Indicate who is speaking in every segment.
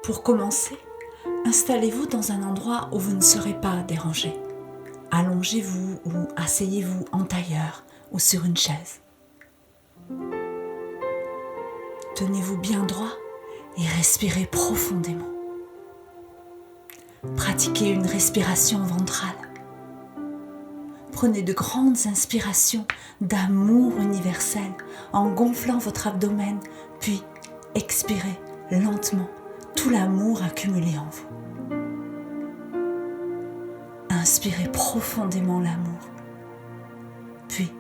Speaker 1: Pour commencer, installez-vous dans un endroit où vous ne serez pas dérangé. Allongez-vous ou asseyez-vous en tailleur ou sur une chaise. Tenez-vous bien droit et respirez profondément. Pratiquez une respiration ventrale. Prenez de grandes inspirations d'amour universel en gonflant votre abdomen, puis expirez lentement tout l'amour accumulé en vous. Inspirez profondément l'amour, puis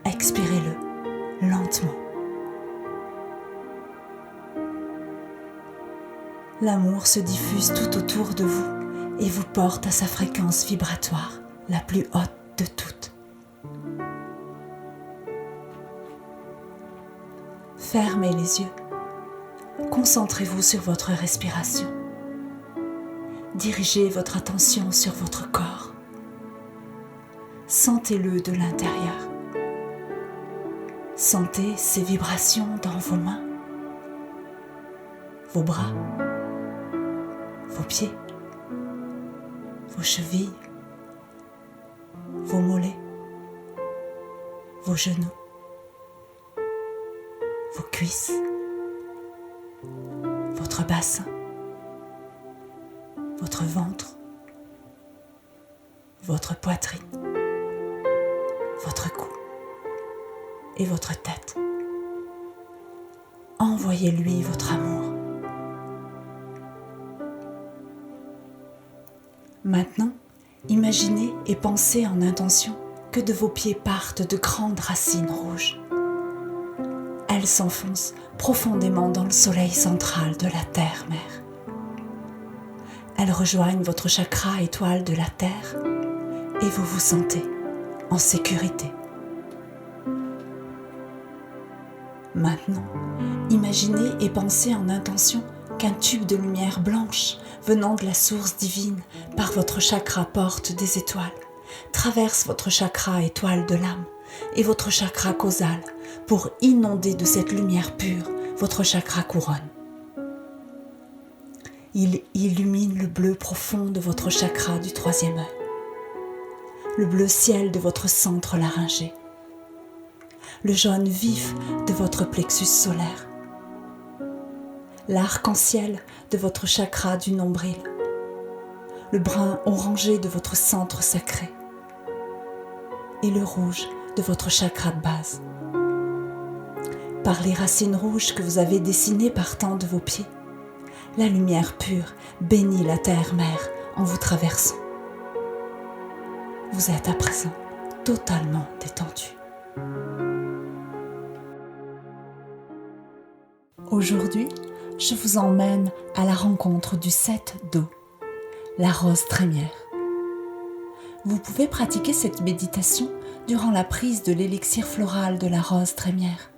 Speaker 1: expirez-le lentement. L'amour se diffuse tout autour de vous et vous porte à sa fréquence vibratoire, la plus haute de toutes. Fermez les yeux. Concentrez-vous sur votre respiration. Dirigez votre attention sur votre corps. Sentez-le de l'intérieur. Sentez ces vibrations dans vos mains, vos bras, vos pieds, vos chevilles, vos mollets, vos genoux, vos cuisses, votre bassin, votre ventre, votre poitrine, votre cou et votre tête. Envoyez-lui votre amour. Maintenant, imaginez et pensez en intention que de vos pieds partent de grandes racines rouges. Elles s'enfoncent profondément dans le soleil central de la terre-mère. Elles rejoignent votre chakra étoile de la terre et vous vous sentez en sécurité. Maintenant, imaginez et pensez en intention qu'un tube de lumière blanche venant de la source divine par votre chakra porte des étoiles, traverse votre chakra étoile de l'âme et votre chakra causal pour inonder de cette lumière pure votre chakra couronne. Il illumine le bleu profond de votre chakra du troisième œil, le bleu ciel de votre centre laryngé, le jaune vif de votre plexus solaire, l'arc-en-ciel de votre chakra du nombril, le brun orangé de votre centre sacré et le rouge de votre chakra de base. Par les racines rouges que vous avez dessinées partant de vos pieds, la lumière pure bénit la terre-mère en vous traversant. Vous êtes à présent totalement détendu. Aujourd'hui, je vous emmène à la rencontre du 7 d'eau, la rose trémière. Vous pouvez pratiquer cette méditation durant la prise de l'élixir floral de la rose trémière.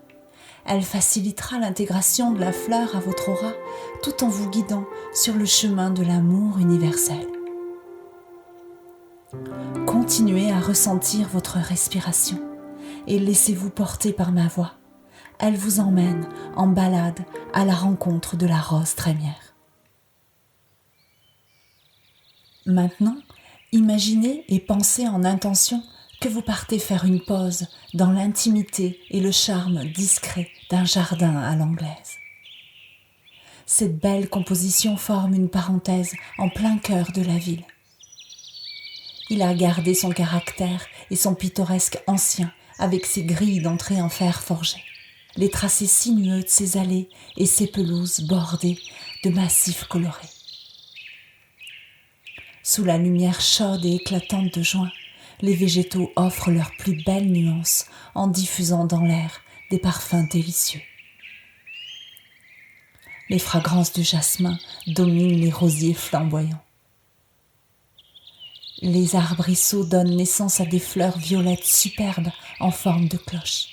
Speaker 1: Elle facilitera l'intégration de la fleur à votre aura tout en vous guidant sur le chemin de l'amour universel. Continuez à ressentir votre respiration et laissez-vous porter par ma voix. Elle vous emmène en balade à la rencontre de la rose trémière. Maintenant, imaginez et pensez en intention que vous partez faire une pause dans l'intimité et le charme discret d'un jardin à l'anglaise. Cette belle composition forme une parenthèse en plein cœur de la ville. Il a gardé son caractère et son pittoresque ancien avec ses grilles d'entrée en fer forgé, les tracés sinueux de ses allées et ses pelouses bordées de massifs colorés. Sous la lumière chaude et éclatante de juin, les végétaux offrent leurs plus belles nuances en diffusant dans l'air des parfums délicieux. Les fragrances du jasmin dominent les rosiers flamboyants. Les arbrisseaux donnent naissance à des fleurs violettes superbes en forme de cloche.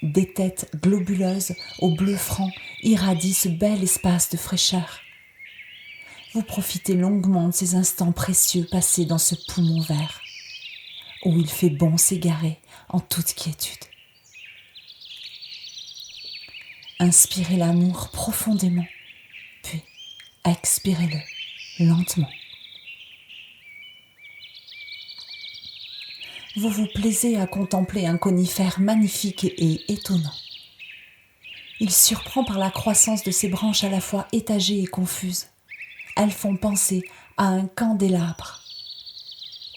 Speaker 1: Des têtes globuleuses au bleu franc irradient ce bel espace de fraîcheur. Vous profitez longuement de ces instants précieux passés dans ce poumon vert, où il fait bon s'égarer en toute quiétude. Inspirez l'amour profondément, puis Expirez-le lentement. Vous vous plaisez à contempler un conifère magnifique et étonnant. Il surprend par la croissance de ses branches à la fois étagées et confuses. Elles font penser à un candélabre.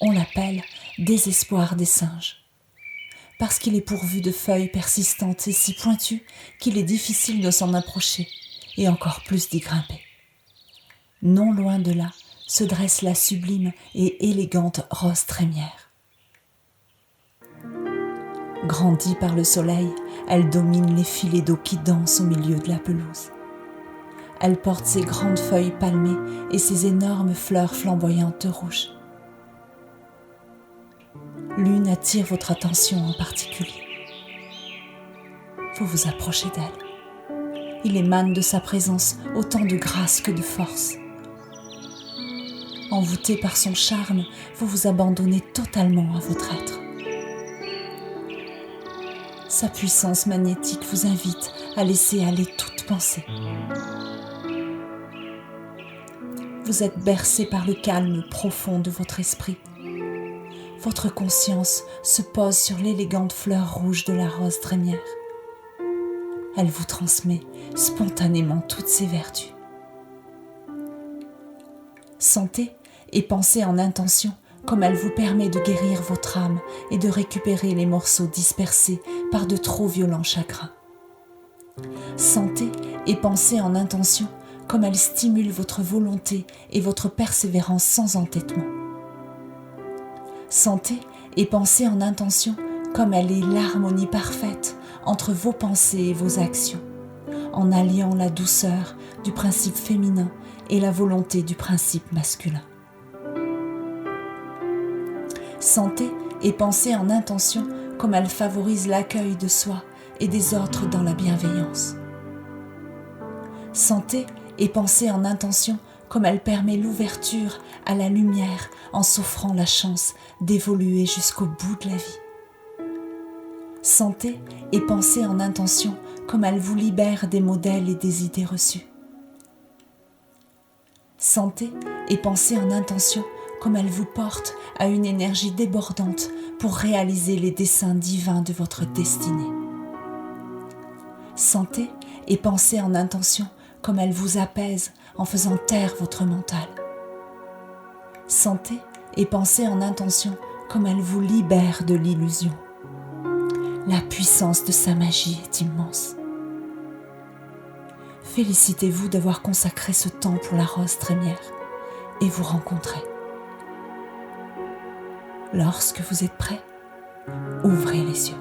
Speaker 1: On l'appelle désespoir des singes, parce qu'il est pourvu de feuilles persistantes et si pointues qu'il est difficile de s'en approcher et encore plus d'y grimper. Non loin de là se dresse la sublime et élégante rose trémière. Grandie par le soleil, elle domine les filets d'eau qui dansent au milieu de la pelouse. Elle porte ses grandes feuilles palmées et ses énormes fleurs flamboyantes rouges. L'une attire votre attention en particulier. Vous vous approchez d'elle. Il émane de sa présence autant de grâce que de force. Envoûté par son charme, vous vous abandonnez totalement à votre être. Sa puissance magnétique vous invite à laisser aller toute pensée. Vous êtes bercé par le calme profond de votre esprit. Votre conscience se pose sur l'élégante fleur rouge de la rose trémière. Elle vous transmet spontanément toutes ses vertus. Sentez et pensez en intention comme elle vous permet de guérir votre âme et de récupérer les morceaux dispersés par de trop violents chagrins. Sentez et pensez en intention comme elle stimule votre volonté et votre persévérance sans entêtement. Sentez et pensez en intention comme elle est l'harmonie parfaite entre vos pensées et vos actions, en alliant la douceur du principe féminin et la volonté du principe masculin. Sentez et pensez en intention comme elle favorise l'accueil de soi et des autres dans la bienveillance. Sentez et pensez en intention comme elle permet l'ouverture à la lumière en s'offrant la chance d'évoluer jusqu'au bout de la vie. Sentez et pensez en intention comme elle vous libère des modèles et des idées reçues. Sentez et pensez en intention comme elle vous porte à une énergie débordante pour réaliser les desseins divins de votre destinée. Sentez et pensez en intention comme elle vous apaise en faisant taire votre mental. Sentez et pensez en intention comme elle vous libère de l'illusion. La puissance de sa magie est immense. Félicitez-vous d'avoir consacré ce temps pour la rose trémière et vous rencontrez. Lorsque vous êtes prêt, ouvrez les yeux.